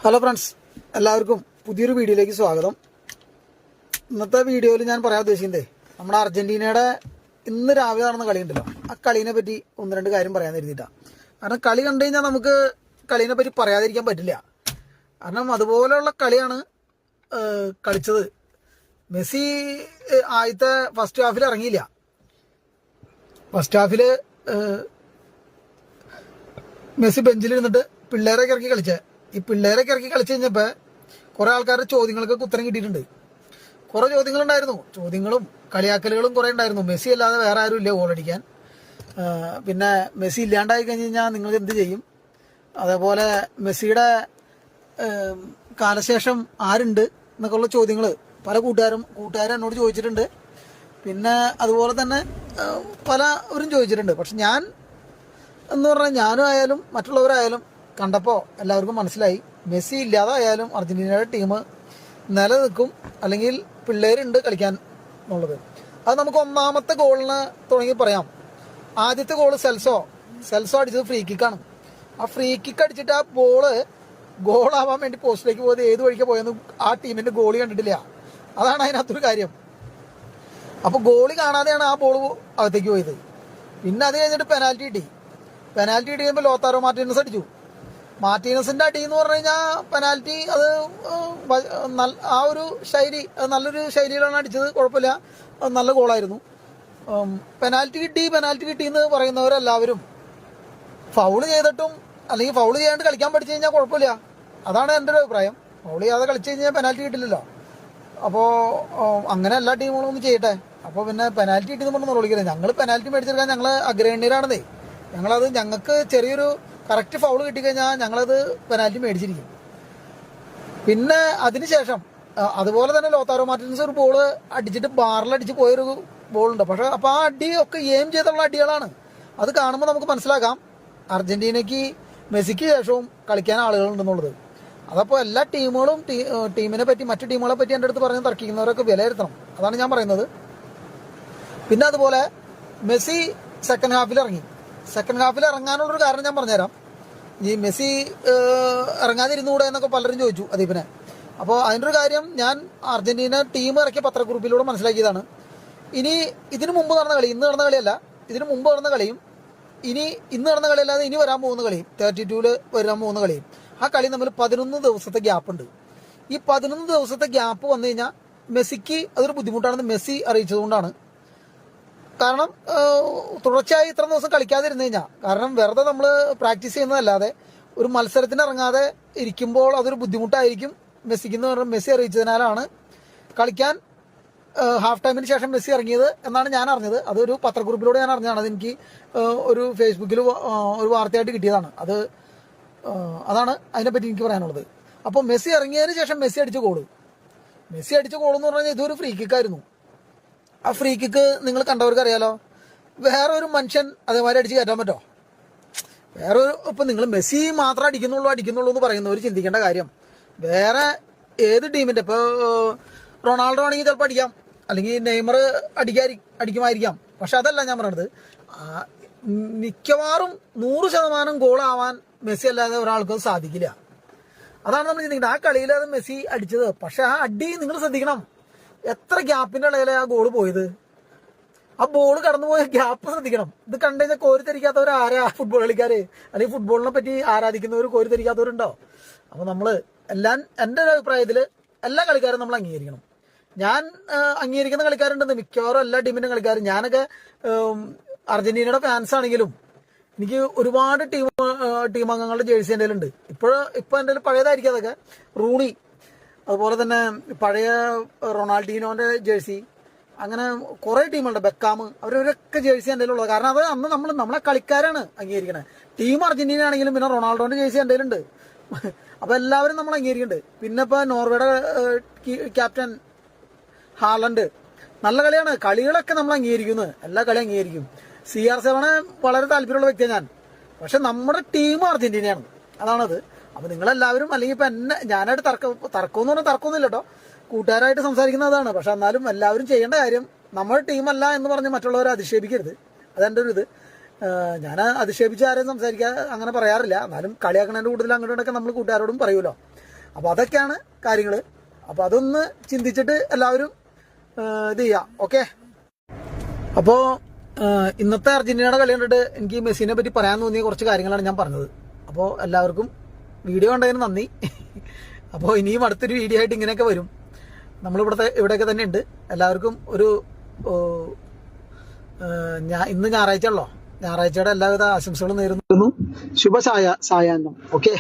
Hello friends, എല്ലാവർക്കും പുതിയൊരു വീഡിയോയിലേക്ക് സ്വാഗതം. ഇന്നത്തെ വീഡിയോയിൽ ഞാൻ പറയാൻ ഉദ്ദേശിക്കുന്നത് നമ്മുടെ അർജന്റീനയുടെ ഇന്ന് രാവിലെ നടന്ന കളി ഉണ്ടല്ലോ, ആ കളീനെ പറ്റി ഒന്ന് രണ്ട് കാര്യം പറയാൻ കരുതിയിട്ടാണ്. കാരണം കളി കണ്ടു കഴിഞ്ഞാൽ നമുക്ക് കളീനെ പറ്റി പറയാതിരിക്കാൻ പറ്റില്ല. കാരണം അതുപോലെയുള്ള കളിയാണ് കളിച്ചത്. മെസ്സി ആദ്യത്തെ ഫസ്റ്റ് ഹാഫിൽ ഇറങ്ങിയില്ല. ഫസ്റ്റ് ഹാഫിൽ മെസ്സി ബെഞ്ചിലിരുന്നിട്ട് പിള്ളേരൊക്കെ ഇറക്കി കളിച്ചേ. ഈ പിള്ളേരൊക്കെ ഇറക്കി കളിച്ചു കഴിഞ്ഞപ്പോൾ കുറേ ആൾക്കാരുടെ ചോദ്യങ്ങൾക്കൊക്കെ ഉത്തരം കിട്ടിയിട്ടുണ്ട്. കുറേ ചോദ്യങ്ങളുണ്ടായിരുന്നു, ചോദ്യങ്ങളും കളിയാക്കലുകളും കുറേ ഉണ്ടായിരുന്നു. മെസ്സി അല്ലാതെ വേറെ ആരും ഇല്ല ഗോൾ അടിക്കാൻ. പിന്നെ മെസ്സി ഇല്ലാണ്ടായി കഴിഞ്ഞ് കഴിഞ്ഞാൽ നിങ്ങൾ എന്ത് ചെയ്യും? അതേപോലെ മെസ്സിയുടെ കാലശേഷം ആരുണ്ട് എന്നൊക്കെയുള്ള ചോദ്യങ്ങൾ പല കൂട്ടുകാരും എന്നോട് ചോദിച്ചിട്ടുണ്ട്. പിന്നെ അതുപോലെ തന്നെ പലവരും ചോദിച്ചിട്ടുണ്ട്. പക്ഷെ ഞാൻ എന്ന് പറഞ്ഞാൽ ഞാനും ആയാലും മറ്റുള്ളവരായാലും കണ്ടപ്പോൾ എല്ലാവർക്കും മനസ്സിലായി, മെസ്സി ഇല്ലാതായാലും അർജന്റീനയുടെ ടീം നിലനിൽക്കും, അല്ലെങ്കിൽ പിള്ളേരുണ്ട് കളിക്കാൻ എന്നുള്ളത്. അത് നമുക്ക് ഒന്നാമത്തെ ഗോളിന് തുടങ്ങി പറയാം. ആദ്യത്തെ ഗോള് സെൽസോ അടിച്ചത് ഫ്രീ കിക്കാണ്. ആ ഫ്രീ കിക്ക് അടിച്ചിട്ട് ആ ഗോളാവാൻ വേണ്ടി പോസ്റ്റിലേക്ക് പോയത് ഏത് വഴിക്ക് പോയെന്ന് ആ ടീമിന്റെ ഗോളി കണ്ടിട്ടില്ല. അതാണ് അതിനകത്തൊരു കാര്യം. അപ്പോൾ ഗോളി കാണാതെയാണ് ആ ബോൾ അകത്തേക്ക് പോയത്. പിന്നെ അത് കഴിഞ്ഞിട്ട് പെനാൽറ്റി കിട്ടിയപ്പോൾ ലോത്താരോ മാർട്ടിനസ് അടിച്ചു. മാർട്ടീനസിന്റെ അടി എന്ന് പറഞ്ഞു കഴിഞ്ഞാൽ പെനാൽറ്റി, അത് ആ ഒരു ശൈലി, നല്ലൊരു ശൈലിയിലാണ് അടിച്ചത്. കുഴപ്പമില്ല, നല്ല ഗോളായിരുന്നു. പെനാൽറ്റി കിട്ടി എന്ന് പറയുന്നവരെല്ലാവരും ഫൗള് ചെയ്തിട്ടും അല്ലെങ്കിൽ ഫൗള് ചെയ്യാണ്ട് കളിക്കാൻ പഠിച്ചു കഴിഞ്ഞാൽ കുഴപ്പമില്ല. അതാണ് എൻ്റെ ഒരു അഭിപ്രായം. ഫൗള് ചെയ്യാതെ കളിച്ചു കഴിഞ്ഞാൽ പെനാൽറ്റി കിട്ടില്ലല്ലോ. അപ്പോൾ അങ്ങനെ എല്ലാ ടീമുകളും ഒന്ന് ചെയ്യട്ടെ. അപ്പോൾ പിന്നെ പെനാൽറ്റി കിട്ടിയെന്ന് പറഞ്ഞ് വിളിക്കരുത്. ഞങ്ങൾ പെനാൽറ്റി മേടിച്ചെടുക്കാൻ ഞങ്ങൾ അഗ്രഹണ്യരാണെന്നേ. ഞങ്ങൾക്ക് ചെറിയൊരു കറക്റ്റ് ഫൗള് കിട്ടിക്കഴിഞ്ഞാൽ ഞങ്ങളത് പെനാൽറ്റി മേടിച്ചിരിക്കും. പിന്നെ അതിനുശേഷം അതുപോലെ തന്നെ ലോത്താരോ മാർട്ടിനസ് ഒരു ബോള് അടിച്ചിട്ട് ബാറിലടിച്ച് പോയൊരു ബോളുണ്ട്. പക്ഷെ അപ്പോൾ ആ അടിയൊക്കെ എയിം ചെയ്തുള്ള അടികളാണ്. അത് കാണുമ്പോൾ നമുക്ക് മനസ്സിലാക്കാം അർജന്റീനയ്ക്ക് മെസ്സിക്ക് ശേഷവും കളിക്കാൻ ആളുകളുണ്ടെന്നുള്ളത്. അതപ്പോൾ എല്ലാ ടീമുകളും ടീമിനെ പറ്റി, മറ്റു ടീമുകളെ പറ്റി എൻ്റെ അടുത്ത് പറഞ്ഞ് തർക്കിക്കുന്നവരൊക്കെ വിലയിരുത്തണം. അതാണ് ഞാൻ പറയുന്നത്. പിന്നെ അതുപോലെ മെസ്സി സെക്കൻഡ് ഹാഫിൽ ഇറങ്ങാനുള്ളൊരു കാരണം ഞാൻ പറഞ്ഞുതരാം. ഈ മെസ്സി ഇറങ്ങാതിരുന്നുകൂടെ എന്നൊക്കെ പലരും ചോദിച്ചു അതീപിനെ. അപ്പോൾ അതിൻ്റെ ഒരു കാര്യം ഞാൻ അർജന്റീന ടീം ഇറക്കിയ പത്രക്കുറിപ്പിലൂടെ മനസ്സിലാക്കിയതാണ്. ഇതിനു മുമ്പ് നടന്ന കളി, ഇന്ന് നടന്ന കളിയല്ല, ഇതിനു മുമ്പ് നടന്ന കളിയും ഇന്ന് നടന്ന കളിയല്ലാതെ ഇനി വരാൻ പോകുന്ന കളിയും 32-ൽ വരാൻ പോകുന്ന കളിയും, ആ കളി തമ്മിൽ 11 ദിവസത്തെ ഗ്യാപ്പുണ്ട്. ഈ 11 ദിവസത്തെ ഗ്യാപ്പ് വന്നു കഴിഞ്ഞാൽ മെസ്സിക്ക് അതൊരു ബുദ്ധിമുട്ടാണെന്ന് മെസ്സി അറിയിച്ചതുകൊണ്ടാണ്. കാരണം തുടർച്ചയായി ഇത്ര ദിവസം കളിക്കാതിരുന്നു കഴിഞ്ഞാൽ, കാരണം വെറുതെ നമ്മൾ പ്രാക്ടീസ് ചെയ്യുന്നതല്ലാതെ ഒരു മത്സരത്തിന് ഇറങ്ങാതെ ഇരിക്കുമ്പോൾ അതൊരു ബുദ്ധിമുട്ടായിരിക്കും മെസ്സിക്കെന്ന് പറഞ്ഞാൽ മെസ്സി അറിയിച്ചതിനാലാണ് കളിക്കാൻ ഹാഫ് ടൈമിന് ശേഷം മെസ്സി ഇറങ്ങിയത് എന്നാണ് ഞാൻ അറിഞ്ഞത്. അതൊരു പത്രക്കുറിപ്പിലൂടെ ഞാൻ അറിഞ്ഞതാണ്. അതെനിക്ക് ഒരു ഫേസ്ബുക്കിൽ ഒരു വാർത്തയായിട്ട് കിട്ടിയതാണ്. അതാണ് അതിനെപ്പറ്റി എനിക്ക് പറയാനുള്ളത്. അപ്പോൾ മെസ്സി ഇറങ്ങിയതിന് ശേഷം മെസ്സി അടിച്ച ഗോള് എന്ന് പറഞ്ഞാൽ ഇതൊരു ഫ്രീ കിക്കായിരുന്നു. ആ ഫ്രീ കിക്ക് നിങ്ങൾ കണ്ടവർക്ക് അറിയാലോ. വേറെ ഒരു മനുഷ്യൻ അതേമാതിരി അടിച്ച് കയറ്റാൻ പറ്റുമോ? ഇപ്പം നിങ്ങൾ മെസ്സി മാത്രം അടിക്കുന്നുള്ളൂ എന്ന് പറയുന്നവർ ചിന്തിക്കേണ്ട കാര്യം, വേറെ ഏത് ടീമിൻ്റെ, ഇപ്പോൾ റൊണാൾഡോ ആണെങ്കിൽ ചിലപ്പോൾ അടിക്കാം, അല്ലെങ്കിൽ നെയ്മർ അടിക്കുമായിരിക്കാം. പക്ഷെ അതല്ല ഞാൻ പറയണത്. മിക്കവാറും 100% ഗോളാവാൻ മെസ്സി അല്ലാതെ ഒരാൾക്കും സാധിക്കില്ല. അതാണ് നമ്മൾ ചിന്തിക്കുന്നത്. ആ കളിയിൽ അത് മെസ്സി അടിച്ചത്. പക്ഷെ ആ അടി നിങ്ങൾ ശ്രദ്ധിക്കണം, എത്ര ഗ്യാപ്പിന്റെ ഇടയിലെ ആ ഗോള് പോയത്. ആ ബോൾ കടന്നുപോയ ഗ്യാപ്പ് ശ്രദ്ധിക്കണം. ഇത് കണ്ടു കഴിഞ്ഞാൽ കോരിത്തരിക്കാത്തവർ ആരാ? ഫുട്ബോൾ കളിക്കാര്, അല്ലെങ്കിൽ ഫുട്ബോളിനെ പറ്റി ആരാധിക്കുന്നവർ കോരിത്തരിക്കാത്തവരുണ്ടോ? അപ്പോൾ നമ്മൾ എൻ്റെ ഒരു അഭിപ്രായത്തിൽ എല്ലാ കളിക്കാരും നമ്മൾ അംഗീകരിക്കണം. ഞാൻ അംഗീകരിക്കുന്ന കളിക്കാരുണ്ടെന്ന്, മിക്കവാറും എല്ലാ ടീമിന്റെ കളിക്കാരും. ഞാനൊക്കെ അർജന്റീനയുടെ ഫാൻസ് ആണെങ്കിലും എനിക്ക് ഒരുപാട് ടീം അംഗങ്ങളുടെ ജേഴ്സി എൻ്റെ കയ്യിലുണ്ട്. ഇപ്പൊ എൻ്റെ പഴയതായിരിക്കും അതൊക്കെ. റൂണി, അതുപോലെ തന്നെ പഴയ റൊണാൾഡീനോന്റെ ജേഴ്സി, അങ്ങനെ കുറേ ടീമുണ്ട്, ബെക്കാം, അവരൊക്കെ ജേഴ്സി എൻ്റെ ഉള്ളത്. കാരണം അത് അന്ന് നമ്മളെ കളിക്കാരാണ് അംഗീകരിക്കണേ. ടീം അർജന്റീന ആണെങ്കിലും പിന്നെ റൊണാൾഡോന്റെ ജേഴ്സി എൻ്റെ കയ്യിലുണ്ട്. അപ്പൊ എല്ലാവരും നമ്മൾ അംഗീകരിക്കുന്നുണ്ട്. പിന്നെ ഇപ്പൊ നോർവേയുടെ ക്യാപ്റ്റൻ ഹാലൻഡ് നല്ല കളിയാണ്. കളികളൊക്കെ നമ്മൾ അംഗീകരിക്കുന്നു, എല്ലാ കളിയും അംഗീകരിക്കും. CR7 വളരെ താല്പര്യമുള്ള വ്യക്തിയാണ് ഞാൻ. പക്ഷെ നമ്മുടെ ടീം അർജന്റീനയാണ്, അതാണത്. അപ്പൊ നിങ്ങളെല്ലാവരും, അല്ലെങ്കിൽ ഇപ്പൊ ഞാനായിട്ട് തർക്കമെന്ന് പറഞ്ഞാൽ തർക്കമൊന്നുമില്ല കേട്ടോ, കൂട്ടുകാരായിട്ട് സംസാരിക്കുന്നതാണ്. പക്ഷെ എന്നാലും എല്ലാവരും ചെയ്യേണ്ട കാര്യം, നമ്മുടെ ടീമല്ല എന്ന് പറഞ്ഞ് മറ്റുള്ളവരെ അധിക്ഷേപിക്കരുത്. അതെൻ്റെ ഒരു ഇത്. ഞാൻ അധിക്ഷേപിച്ച് ആരെയും അങ്ങനെ പറയാറില്ല. എന്നാലും കളിയാക്കണതിൻ്റെ കൂടുതൽ അങ്ങോട്ടൊക്കെ നമ്മൾ കൂട്ടുകാരോടും പറയുമല്ലോ. അപ്പോൾ അതൊക്കെയാണ് കാര്യങ്ങൾ. അപ്പോൾ അതൊന്ന് ചിന്തിച്ചിട്ട് എല്ലാവരും ഇത് ചെയ്യാം. ഓക്കെ. അപ്പോൾ ഇന്നത്തെ അർജന്റീനയുടെ കളി കണ്ടിട്ട് എനിക്ക് മെസ്സിനെ പറ്റി പറയാൻ തോന്നിയ കുറച്ച് കാര്യങ്ങളാണ് ഞാൻ പറഞ്ഞത്. അപ്പോൾ എല്ലാവർക്കും വീഡിയോ കണ്ടതിന് നന്ദി. അപ്പോൾ ഇനിയും അടുത്തൊരു വീഡിയോ ആയിട്ട് ഇങ്ങനെയൊക്കെ വരും. ഇവിടെയൊക്കെ തന്നെ ഉണ്ട്. എല്ലാവർക്കും ഒരു ഇന്ന് ഞായറാഴ്ച ഉള്ളോ, ഞായറാഴ്ചയുടെ എല്ലാവിധ ആശംസകളും നേരുന്നു. ശുഭ സായാഹ്നം. ഓക്കെ.